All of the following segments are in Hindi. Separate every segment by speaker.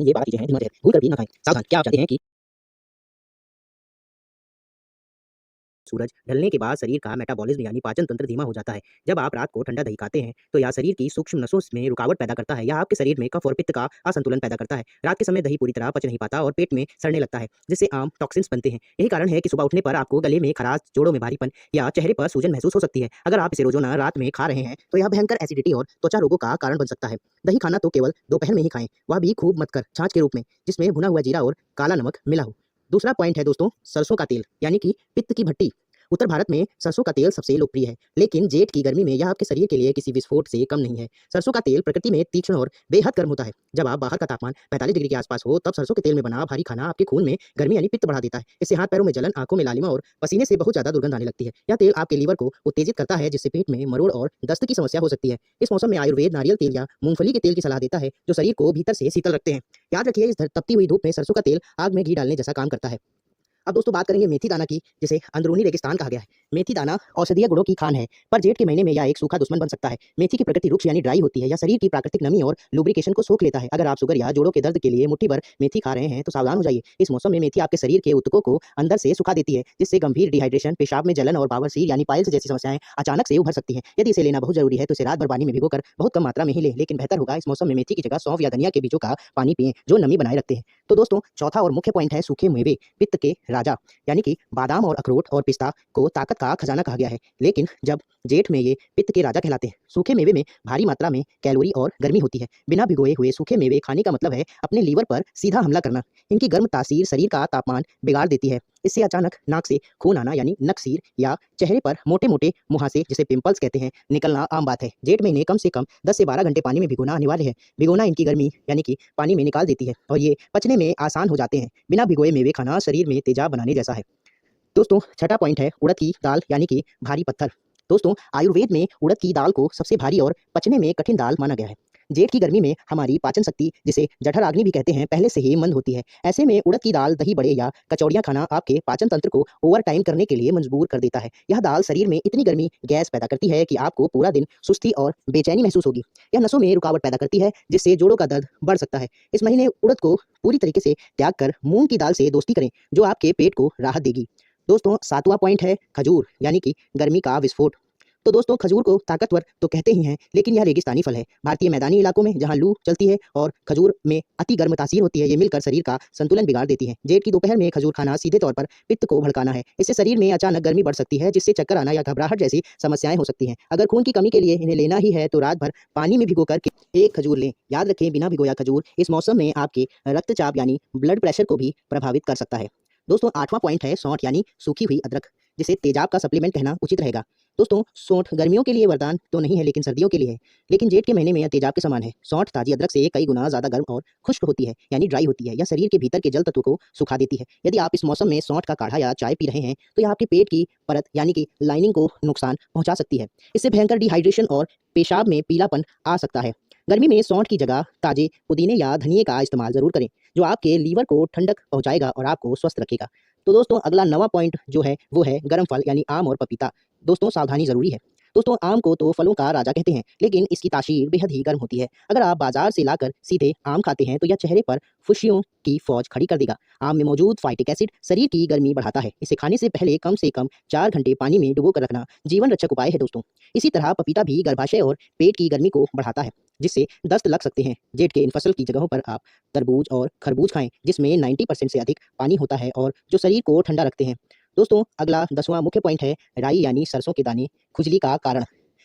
Speaker 1: ये 12 चीज़ें हैं जिनमें भूल कर भी ना खाएँ। सावधान, क्या आप जानते हैं कि सूरज ढलने के बाद शरीर का मेटाबॉलिज्म यानी पाचन तंत्र धीमा हो जाता है। जब आप रात को ठंडा दही खाते हैं, तो यह शरीर की सूक्ष्म नसों में रुकावट पैदा करता है। यह आपके शरीर में कफ और पित्त का असंतुलन पैदा करता है। रात के समय दही पूरी तरह पच नहीं पाता और पेट में सड़ने लगता है, जिससे आम टॉक्सिन्स बनते हैं। यही कारण है कि सुबह उठने पर आपको गले में खराश, जोड़ों में भारीपन या चेहरे पर सूजन महसूस हो सकती है। अगर आप इसे रोजाना रात में खा रहे हैं, तो यह भयंकर एसिडिटी और त्वचा रोगों का कारण बन सकता है। दही खाना तो केवल दोपहर में ही खाएं, वह भी खूब मत कर छाछ के रूप में, जिसमें भुना हुआ जीरा और काला नमक मिला हो। दूसरा पॉइंट है दोस्तों, सरसों का तेल यानी कि पित्त की भट्टी। उत्तर भारत में सरसों का तेल सबसे लोकप्रिय है, लेकिन जेठ की गर्मी में यह आपके शरीर के लिए किसी विस्फोट से कम नहीं है। सरसों का तेल प्रकृति में तीक्ष्ण और बेहद गर्म होता है। जब आप बाहर का तापमान 45 डिग्री के आसपास हो, तब सरसों के तेल में बना भारी खाना आपके खून में गर्मी यानी पित्त बढ़ा देता है। इससे हाथ पैरों में जलन, आंखों में लालिमा और पसीने से बहुत ज्यादा दुर्गंध आने लगती है। यह तेल आपके लीवर को उत्तेजित करता है, जिससे पेट में मरोड़ और दस्त की समस्या हो सकती है। इस मौसम में आयुर्वेद नारियल तेल या मूंगफली के तेल की सलाह देता है, जो शरीर को भीतर से शीतल रखते हैं। याद रखिए, इस तपती हुई धूप में सरसों का तेल आग में घी डालने जैसा काम करता है। अब दोस्तों बात करेंगे मेथी दाना की, जिसे अंदरूनी रेगिस्तान कहा गया है। मेथी दाना औषधीय गुणों की खान है, पर जेठ के महीने में यह एक सूखा दुश्मन बन सकता है। मेथी की प्रकृति रुक्ष यानी ड्राई होती है। यह शरीर की प्राकृतिक नमी और लुब्रिकेशन को सोख लेता है। अगर आप शुगर या जोड़ों के दर्द के लिए मुट्ठी भर मेथी खा रहे हैं, तो सावधान हो जाइए। इस मौसम में मेथी आपके शरीर के ऊतकों को अंदर से सुखा देती है, जिससे गंभीर डिहाइड्रेशन, पेशाब में जलन और बावरसीर यानी पाइल्स जैसी समस्याएं अचानक से उभर सकती हैं। यदि इसे लेना बहुत जरूरी है, तो इसे रात भर पानी में भिगोकर बहुत कम मात्रा में ही लें, लेकिन बेहतर होगा इस मौसम में मेथी की जगह सौंफ या धनिया के बीजों का पानी पिएं, जो नमी बनाए रखते हैं। तो दोस्तों चौथा और मुख्य पॉइंट है सूखे मेवे, पित्त के राजा यानी कि बादाम और अखरोट और पिस्ता को ताकत का खजाना कहा गया है, लेकिन जब जेठ में ये पित्त के राजा कहलाते हैं। सूखे मेवे में भारी मात्रा में कैलोरी और गर्मी होती है। बिना भिगोए हुए सूखे मेवे खाने का मतलब है अपने लीवर पर सीधा हमला करना। इनकी गर्म तासीर शरीर का तापमान बिगाड़ देती है। इससे अचानक नाक से खून आना यानी नकसीर या चेहरे पर मोटे मोटे मुहासे, जिसे पिंपल्स कहते हैं, निकलना आम बात है। जेठ में इन्हें कम से कम 10 से 12 घंटे पानी में भिगोना अनिवार्य है। भिगोना इनकी गर्मी यानी कि पानी में निकाल देती है और ये पचने में आसान हो जाते हैं। बिना भिगोए मेवे खाना शरीर में तेजाब बनाने जैसा है। दोस्तों छठा पॉइंट है उड़द की दाल यानी कि भारी पत्थर। दोस्तों आयुर्वेद में उड़द की दाल को सबसे भारी और पचने में कठिन दाल माना गया है। जेठ की गर्मी में हमारी पाचन शक्ति, जिसे जठराग्नि भी कहते हैं, पहले से ही मंद होती है। ऐसे में उड़द की दाल, दही बड़े या कचौड़ियाँ खाना आपके पाचन तंत्र को ओवर टाइम करने के लिए मजबूर कर देता है। यह दाल शरीर में इतनी गर्मी गैस पैदा करती है कि आपको पूरा दिन सुस्ती और बेचैनी महसूस होगी। यह नसों में रुकावट पैदा करती है, जिससे जोड़ों का दर्द बढ़ सकता है। इस महीने उड़द को पूरी तरीके से त्याग कर मूंग की दाल से दोस्ती करें, जो आपके पेट को राहत देगी। दोस्तों सातवां पॉइंट है खजूर यानी कि गर्मी का विस्फोट। तो दोस्तों खजूर को ताकतवर तो कहते ही हैं, लेकिन यह रेगिस्तानी फल है। भारतीय मैदानी इलाकों में जहां लू चलती है और खजूर में अति गर्म तासीर होती है, ये मिलकर शरीर का संतुलन बिगाड़ देती है। जेठ की दोपहर में खजूर खाना सीधे तौर पर पित्त को भड़काना है। इससे शरीर में अचानक गर्मी बढ़ सकती है, जिससे चक्कर आना या घबराहट जैसी समस्याएं हो सकती हैं। अगर खून की कमी के लिए इन्हें लेना ही है, तो रात भर पानी में भिगोकर एक खजूर लें। याद रखें, बिना भिगोया खजूर इस मौसम में आपके रक्तचाप यानी ब्लड प्रेशर को भी प्रभावित कर सकता है। दोस्तों आठवां पॉइंट है सौंठ यानी सूखी हुई अदरक, जिसे तेजाब का सप्लीमेंट कहना उचित रहेगा। दोस्तों सौंठ गर्मियों के लिए वरदान तो नहीं है, लेकिन सर्दियों के लिए है। लेकिन जेठ के महीने में यह तेजाब के समान है। सौंठ ताजी अदरक से कई गुना ज्यादा गर्म और खुश्क होती है, यानी ड्राई होती है। यह शरीर के भीतर के जल तत्व को सुखा देती है। यदि आप इस मौसम में सौंठ का काढ़ा या चाय पी रहे हैं, तो यह आपके पेट की परत यानी कि लाइनिंग को नुकसान पहुंचा सकती है। इससे भयंकर डिहाइड्रेशन और पेशाब में पीलापन आ सकता है। गर्मी में सौंठ की जगह ताजे पुदीने या धनिए का इस्तेमाल जरूर करें, जो आपके लीवर को ठंडक पहुंचाएगा और आपको स्वस्थ रखेगा। तो दोस्तों अगला नवा पॉइंट जो है वो है गर्म फल यानी आम और पपीता। दोस्तों सावधानी जरूरी है। दोस्तों आम को तो फलों का राजा कहते हैं, लेकिन इसकी तासीर बेहद ही गर्म होती है। अगर आप बाजार से लाकर सीधे आम खाते हैं, तो यह चेहरे पर फुस्सियों की फौज खड़ी कर देगा। आम में मौजूद फाइटिक एसिड शरीर की गर्मी बढ़ाता है। इसे खाने से पहले कम से कम 4 घंटे पानी में डुबो कर रखना जीवन रक्षक उपाय है दोस्तों। इसी तरह पपीता भी गर्भाशय और पेट की गर्मी को बढ़ाता है, जिससे दस्त लग सकते हैं। जेठ के इन फसल की जगहों पर आप तरबूज और खरबूज खाएं, जिसमें 90% से अधिक पानी होता है और जो शरीर को ठंडा रखते हैं। दोस्तों अगला 10वां मुख्य पॉइंट है राई यानी सरसों के दाने, खुजली का कारण।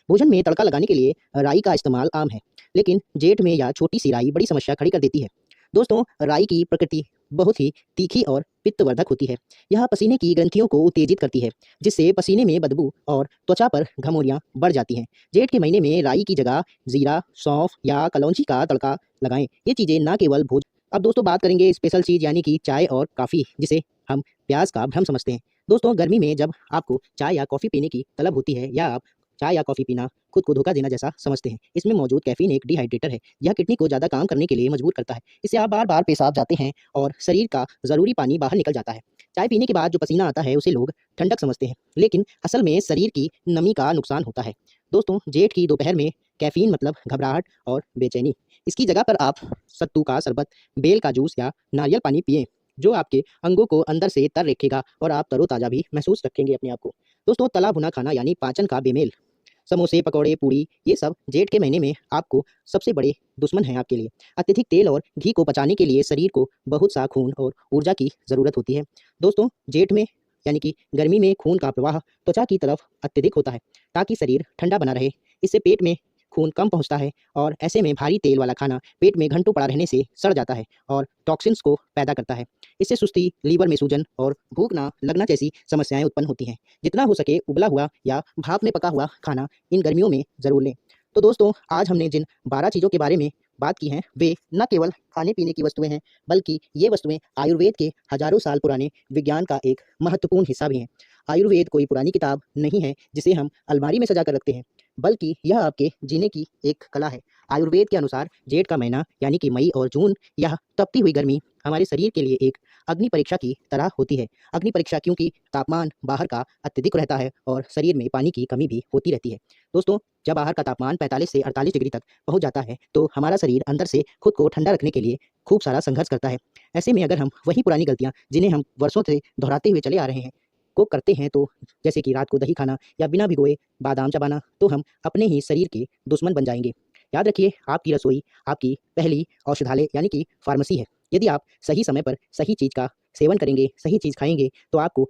Speaker 1: भोजन में तड़का लगाने के लिए राई का इस्तेमाल आम है, लेकिन जेठ में यह छोटी सी राई बड़ी समस्या खड़ी कर देती है। दोस्तों राई की प्रकृति बहुत ही तीखी और पित्तवर्धक होती है। यह पसीने की ग्रंथियों को उत्तेजित करती है, जिससे पसीने में बदबू और त्वचा पर घमौरियां बढ़ जाती हैं। जेठ के महीने में राई की जगह जीरा, सौंफ या कलौंजी का तड़का लगाएं। ये चीज़ें ना केवल भोजन। अब दोस्तों बात करेंगे स्पेशल चीज़ यानी कि चाय और काफ़ी, जिसे हम प्याज का भ्रम समझते हैं। दोस्तों गर्मी में जब आपको चाय या कॉफ़ी पीने की तलब होती है, या आप चाय या कॉफ़ी पीना खुद को धोखा देना जैसा समझते हैं, इसमें मौजूद कैफीन एक डिहाइड्रेटर है। यह किडनी को ज़्यादा काम करने के लिए मजबूर करता है। इससे आप बार बार पेशाब जाते हैं और शरीर का ज़रूरी पानी बाहर निकल जाता है। चाय पीने के बाद जो पसीना आता है, उसे लोग ठंडक समझते हैं, लेकिन असल में शरीर की नमी का नुकसान होता है। दोस्तों जेठ की दोपहर में कैफीन मतलब घबराहट और बेचैनी। इसकी जगह पर आप सत्तू का शरबत, बेल का जूस या नारियल पानी पिएँ, जो आपके अंगों को अंदर से तर रखेगा और आप तरोताज़ा भी महसूस रखेंगे अपने आप को। दोस्तों, तला भुना खाना यानी पाचन का बेमेल, समोसे, पकौड़े, पूड़ी, ये सब जेठ के महीने में आपको सबसे बड़े दुश्मन हैं आपके लिए। अत्यधिक तेल और घी को पचाने के लिए शरीर को बहुत सा खून और ऊर्जा की ज़रूरत होती है। दोस्तों, जेठ में यानी कि गर्मी में खून का प्रवाह त्वचा की तरफ अत्यधिक होता है, ताकि शरीर ठंडा बना रहे। इससे पेट में खून कम पहुँचता है और ऐसे में भारी तेल वाला खाना पेट में घंटों पड़ा रहने से सड़ जाता है और टॉक्सिन्स को पैदा करता है। इससे सुस्ती, लीवर में सूजन और भूख ना लगना जैसी समस्याएँ उत्पन्न होती हैं। जितना हो सके उबला हुआ या भाप में पका हुआ खाना इन गर्मियों में ज़रूर लें। तो दोस्तों, आज हमने जिन 12 चीज़ों के बारे में बात की हैं, वे न केवल खाने-पीने की वस्तुएँ हैं, बल्कि ये वस्तुएँ आयुर्वेद के हज़ारों साल पुराने विज्ञान का एक महत्वपूर्ण हिस्सा भी हैं। आयुर्वेद कोई पुरानी किताब नहीं है, जिसे हम अलमारी में सजा कर रखते हैं, बल्कि यह आपके जीने की एक कला है। आयुर्वेद के अनुसार जेठ का महीना यानी कि मई और जून, यह तपती हुई गर्मी हमारे शरीर के लिए एक अग्नि परीक्षा की तरह होती है। अग्नि परीक्षा क्योंकि तापमान बाहर का अत्यधिक रहता है और शरीर में पानी की कमी भी होती रहती है। दोस्तों, जब बाहर का तापमान 45 से 48 डिग्री तक पहुँच जाता है, तो हमारा शरीर अंदर से खुद को ठंडा रखने के लिए खूब सारा संघर्ष करता है। ऐसे में अगर हम वही पुरानी गलतियाँ, जिन्हें हम वर्षों से दोहराते हुए चले आ रहे हैं, को करते हैं, तो जैसे कि रात को दही खाना या बिना भिगोए बादाम चबाना, तो हम अपने ही शरीर के दुश्मन बन जाएँगे। याद रखिए, आपकी रसोई आपकी पहली औषधालय यानी कि फार्मेसी है। यदि आप सही समय पर सही चीज़ का सेवन करेंगे, सही चीज़ खाएँगे, तो आपको